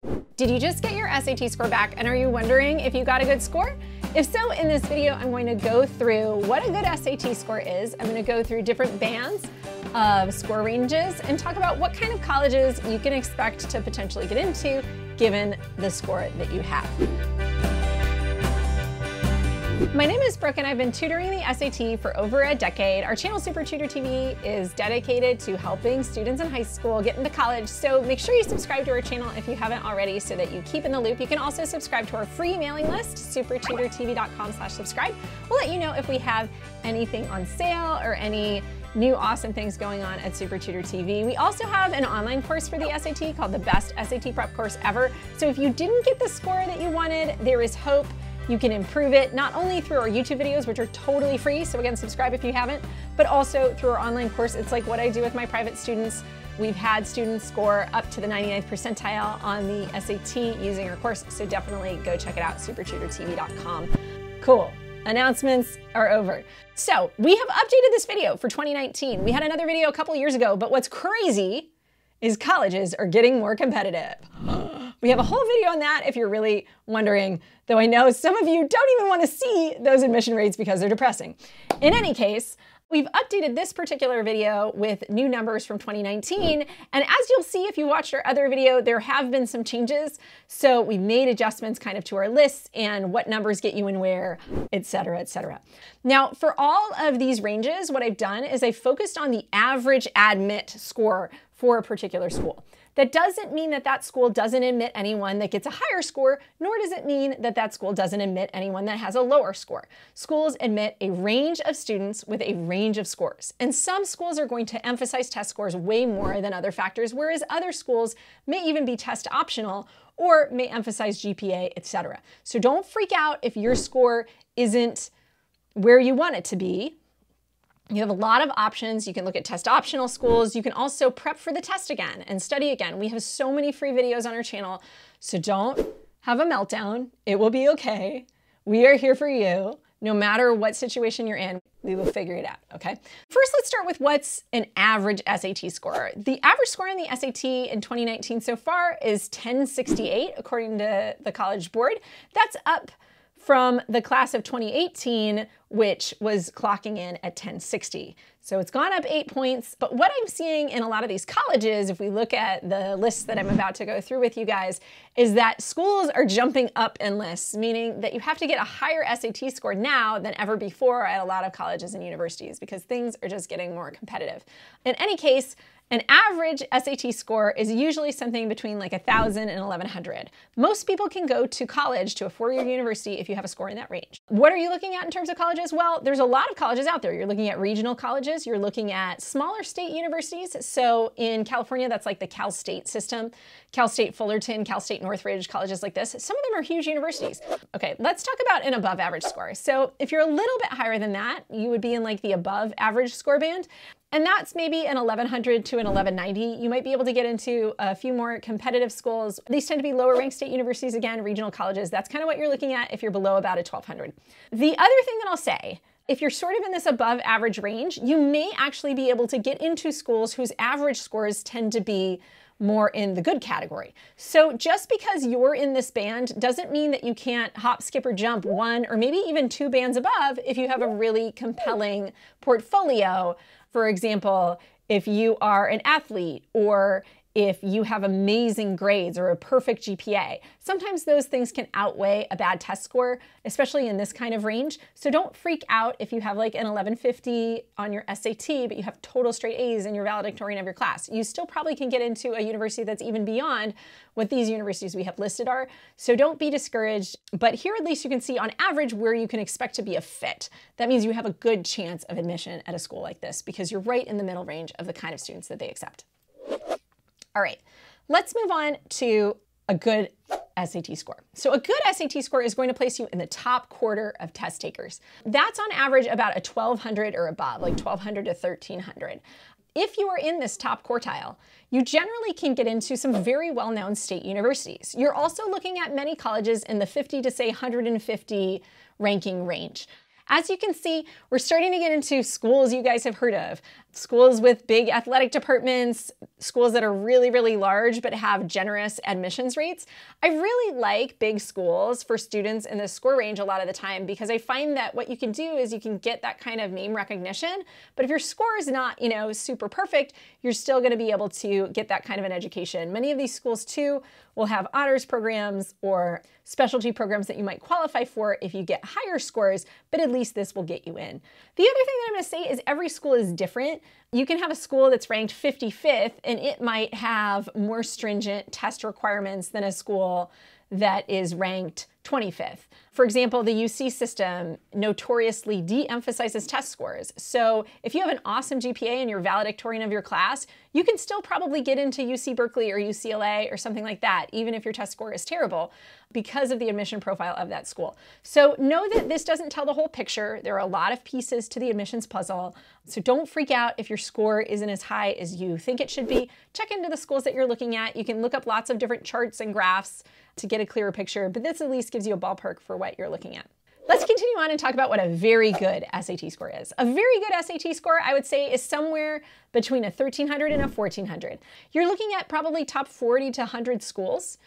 Did you just get your SAT score back and are you wondering if you got a good score? If so, in this video, I'm going to go through what a good SAT score is. I'm going to go through different bands of score ranges and talk about what kind of colleges you can expect to potentially get into given the score that you have. My name is Brooke and I've been tutoring the SAT for over a decade. Our channel SupertutorTV is dedicated to helping students in high school get into college, so make sure you subscribe to our channel if you haven't already so that you keep in the loop. You can also subscribe to our free mailing list, SupertutorTV.com/subscribe. We'll let you know if we have anything on sale or any new awesome things going on at SupertutorTV. We also have an online course for the SAT called the Best SAT Prep Course Ever. So if you didn't get the score that you wanted, there is hope. You can improve it not only through our YouTube videos, which are totally free, so again, subscribe if you haven't, but also through our online course. It's like what I do with my private students. We've had students score up to the 99th percentile on the SAT using our course, so definitely go check it out, SupertutorTV.com. Cool. Announcements are over. So we have updated this video for 2019. We had another video a couple years ago, but what's crazy is colleges are getting more competitive. We have a whole video on that if you're really wondering, though I know some of you don't even want to see those admission rates because they're depressing. In any case, we've updated this particular video with new numbers from 2019. And as you'll see if you watched our other video, there have been some changes. So we made adjustments kind of to our lists and what numbers get you in where, et cetera, et cetera. Now, for all of these ranges, what I've done is I focused on the average admit score for a particular school. That doesn't mean that that school doesn't admit anyone that gets a higher score, nor does it mean that that school doesn't admit anyone that has a lower score. Schools admit a range of students with a range of scores. And some schools are going to emphasize test scores way more than other factors, whereas other schools may even be test optional or may emphasize GPA, etc. So don't freak out if your score isn't where you want it to be. You have a lot of options. You can look at test optional schools. You can also prep for the test again and study again. We have so many free videos on our channel, so don't have a meltdown. It will be okay. We are here for you. No matter what situation you're in, we will figure it out, okay? First, let's start with what's an average SAT score. The average score on the SAT in 2019 so far is 1068, according to the College Board. That's up from the class of 2018, which was clocking in at 1060. So it's gone up 8 points, but what I'm seeing in a lot of these colleges, if we look at the lists that I'm about to go through with you guys, is that schools are jumping up in lists, meaning that you have to get a higher SAT score now than ever before at a lot of colleges and universities because things are just getting more competitive. In any case, an average SAT score is usually something between like 1,000 and 1,100. Most people can go to college, to a four-year university, if you have a score in that range. What are you looking at in terms of colleges? Well, there's a lot of colleges out there. You're looking at regional colleges. You're looking at smaller state universities. So in California, that's like the Cal State system. Cal State Fullerton, Cal State Northridge, colleges like this. Some of them are huge universities. Okay, let's talk about an above average score. So if you're a little bit higher than that, you would be in like the above average score band. And that's maybe an 1,100 to an 1,190. You might be able to get into a few more competitive schools. These tend to be lower ranked state universities, again, regional colleges. That's kind of what you're looking at if you're below about a 1,200. The other thing that I'll say, if you're sort of in this above average range, you may actually be able to get into schools whose average scores tend to be more in the good category. So just because you're in this band doesn't mean that you can't hop, skip, or jump one or maybe even two bands above if you have a really compelling portfolio. For example, if you are an athlete or if you have amazing grades or a perfect GPA. Sometimes those things can outweigh a bad test score, especially in this kind of range. So don't freak out if you have like an 1150 on your SAT, but you have total straight A's in your valedictorian of your class. You still probably can get into a university that's even beyond what these universities we have listed are. So don't be discouraged, but here at least you can see on average where you can expect to be a fit. That means you have a good chance of admission at a school like this because you're right in the middle range of the kind of students that they accept. All right, let's move on to a good SAT score. So a good SAT score is going to place you in the top quarter of test takers. That's on average about a 1,200 or above, like 1,200 to 1,300. If you are in this top quartile, you generally can get into some very well-known state universities. You're also looking at many colleges in the 50 to say 150 ranking range. As you can see, we're starting to get into schools you guys have heard of. schools with big athletic departments, schools that are really, really large but have generous admissions rates. I really like big schools for students in the score range a lot of the time because I find that what you can do is you can get that kind of name recognition, but if your score is not, super perfect, you're still going to be able to get that kind of an education. Many of these schools too will have honors programs or specialty programs that you might qualify for if you get higher scores, but at least this will get you in. The other thing that I'm going to say is every school is different. You can have a school that's ranked 55th and it might have more stringent test requirements than a school that is ranked 25th. For example, the UC system notoriously de-emphasizes test scores. So if you have an awesome GPA and you're valedictorian of your class, you can still probably get into UC Berkeley or UCLA or something like that, even if your test score is terrible, because of the admission profile of that school. So know that this doesn't tell the whole picture. There are a lot of pieces to the admissions puzzle. So don't freak out if your score isn't as high as you think it should be. Check into the schools that you're looking at. You can look up lots of different charts and graphs to get a clearer picture, but this at least gives you a ballpark for what you're looking at. Let's continue on and talk about what a very good SAT score is. A very good SAT score, I would say, is somewhere between a 1300 and a 1400. You're looking at probably top 40 to 100 schools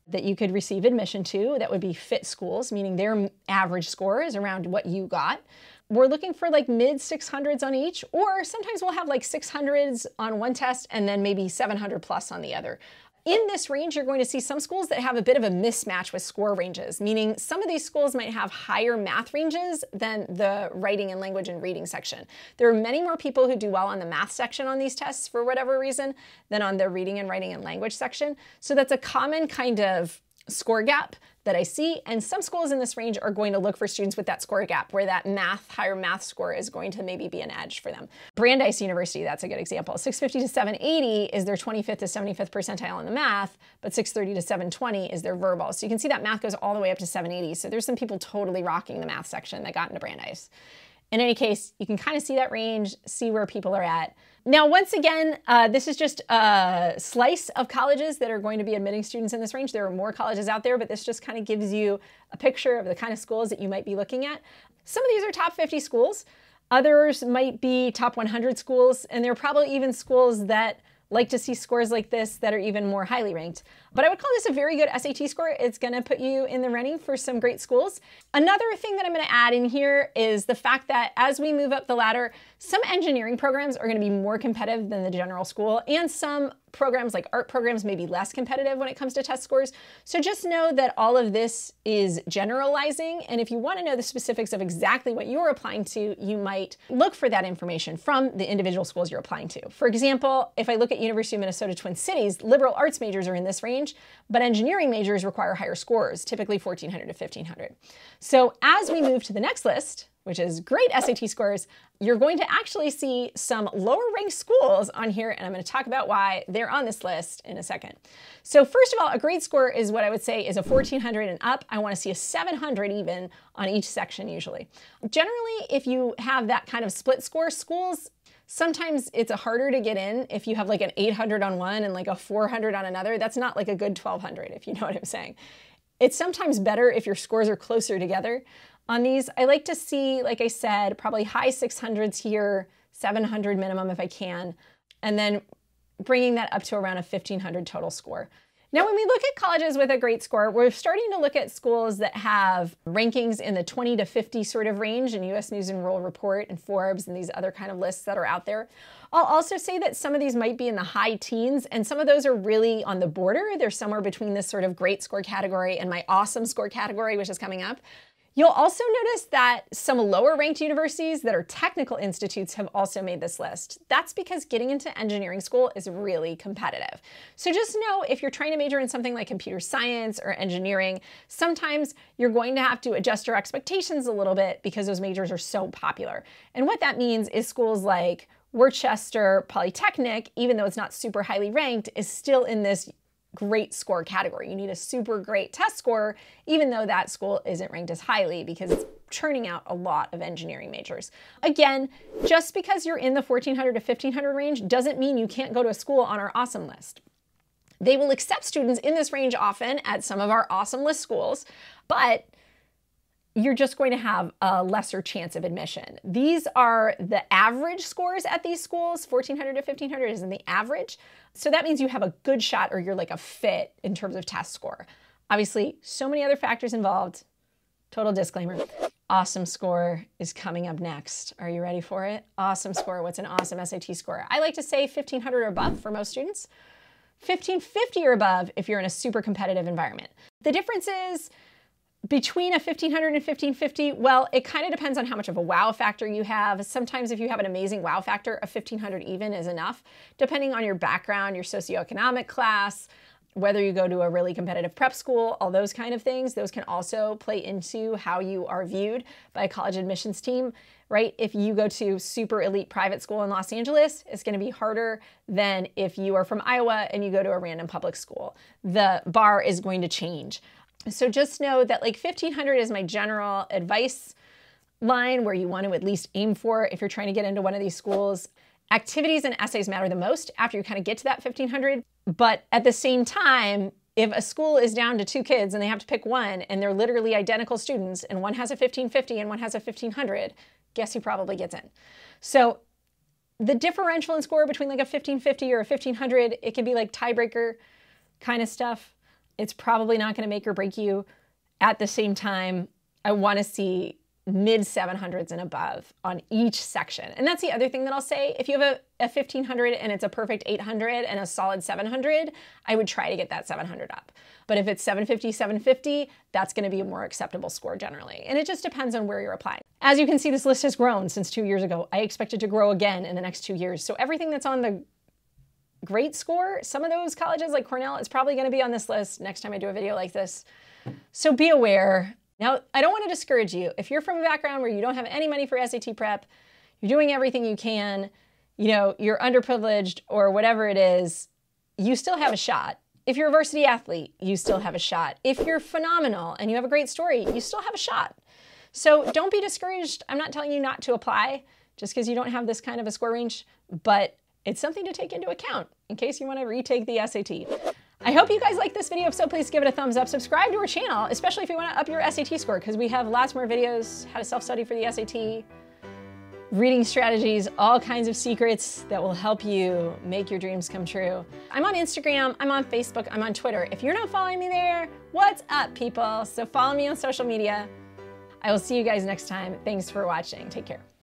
that you could receive admission to that would be fit schools, meaning their average score is around what you got. We're looking for like mid 600s on each, or sometimes we'll have like 600s on one test and then maybe 700 plus on the other. In this range, you're going to see some schools that have a bit of a mismatch with score ranges, meaning some of these schools might have higher math ranges than the writing and language and reading section. There are many more people who do well on the math section on these tests for whatever reason than on the reading and writing and language section. So that's a common kind of score gap that I see, and some schools in this range are going to look for students with that score gap where that higher math score is going to maybe be an edge for them. Brandeis University, that's a good example. 650 to 780 is their 25th to 75th percentile in the math, but 630 to 720 is their verbal. So you can see that math goes all the way up to 780. So there's some people totally rocking the math section that got into Brandeis. In any case, you can kind of see that range, see where people are at. Now, once again, this is just a slice of colleges that are going to be admitting students in this range. There are more colleges out there, but this just kind of gives you a picture of the kind of schools that you might be looking at. Some of these are top 50 schools. Others might be top 100 schools, and there are probably even schools that like to see scores like this that are even more highly ranked. But I would call this a very good SAT score. It's gonna put you in the running for some great schools. Another thing that I'm gonna add in here is the fact that as we move up the ladder, some engineering programs are gonna be more competitive than the general school, and some programs like art programs may be less competitive when it comes to test scores. So just know that all of this is generalizing, and if you want to know the specifics of exactly what you're applying to, you might look for that information from the individual schools you're applying to. For example, if I look at University of Minnesota Twin Cities, liberal arts majors are in this range, but engineering majors require higher scores, typically 1400 to 1500. So as we move to the next list, which is great SAT scores, you're going to actually see some lower ranked schools on here, and I'm going to talk about why they're on this list in a second. So first of all, a grade score is what I would say is a 1400 and up. I want to see a 700 even on each section usually. Generally, if you have that kind of split score, schools, sometimes it's harder to get in if you have like an 800 on one and like a 400 on another. That's not like a good 1200, if you know what I'm saying. It's sometimes better if your scores are closer together. On these, I like to see, like I said, probably high 600s here, 700 minimum if I can, and then bringing that up to around a 1500 total score. Now, when we look at colleges with a great score, we're starting to look at schools that have rankings in the 20 to 50 sort of range in US News and World Report and Forbes and these other kind of lists that are out there. I'll also say that some of these might be in the high teens, and some of those are really on the border. They're somewhere between this sort of great score category and my awesome score category, which is coming up. You'll also notice that some lower ranked universities that are technical institutes have also made this list. That's because getting into engineering school is really competitive. So just know if you're trying to major in something like computer science or engineering, sometimes you're going to have to adjust your expectations a little bit because those majors are so popular. And what that means is schools like Worcester Polytechnic, even though it's not super highly ranked, is still in this great score category. You need a super great test score, even though that school isn't ranked as highly because it's churning out a lot of engineering majors. Again, just because you're in the 1400 to 1500 range doesn't mean you can't go to a school on our awesome list. They will accept students in this range often at some of our awesome list schools, but you're just going to have a lesser chance of admission. These are the average scores at these schools. 1,400 to 1,500 is in the average. So that means you have a good shot, or you're like a fit in terms of test score. Obviously, so many other factors involved. Total disclaimer. Awesome score is coming up next. Are you ready for it? Awesome score. What's an awesome SAT score? I like to say 1,500 or above for most students. 1,550 or above if you're in a super competitive environment. The difference is between a 1,500 and 1,550, well, it kind of depends on how much of a wow factor you have. Sometimes if you have an amazing wow factor, a 1,500 even is enough, depending on your background, your socioeconomic class, whether you go to a really competitive prep school, all those kind of things. Those can also play into how you are viewed by a college admissions team, right? If you go to super elite private school in Los Angeles, it's going to be harder than if you are from Iowa and you go to a random public school. The bar is going to change. So just know that like 1,500 is my general advice line where you want to at least aim for if you're trying to get into one of these schools. Activities and essays matter the most after you kind of get to that 1,500. But at the same time, if a school is down to 2 kids and they have to pick one and they're literally identical students and one has a 1,550 and one has a 1,500, guess who probably gets in? So the differential in score between like a 1,550 or a 1,500, it can be like tiebreaker kind of stuff. It's probably not going to make or break you. At the same time, I want to see mid 700s and above on each section. And that's the other thing that I'll say. If you have a 1,500 and it's a perfect 800 and a solid 700, I would try to get that 700 up. But if it's 750, 750, that's going to be a more acceptable score generally. And it just depends on where you're applying. As you can see, this list has grown since 2 years ago. I expect it to grow again in the next 2 years. So everything that's on the great score, some of those colleges like Cornell is probably going to be on this list next time I do a video like this. So be aware. Now, I don't want to discourage you. If you're from a background where you don't have any money for SAT prep, you're doing everything you can, you know, you're underprivileged or whatever it is, you still have a shot. If you're a varsity athlete, you still have a shot. If you're phenomenal and you have a great story, you still have a shot. So don't be discouraged. I'm not telling you not to apply just because you don't have this kind of a score range, but it's something to take into account in case you want to retake the SAT. I hope you guys like this video. If so, please give it a thumbs up. Subscribe to our channel, especially if you want to up your SAT score, because we have lots more videos, how to self-study for the SAT, reading strategies, all kinds of secrets that will help you make your dreams come true. I'm on Instagram, I'm on Facebook, I'm on Twitter. If you're not following me there, what's up, people? So follow me on social media. I will see you guys next time. Thanks for watching. Take care.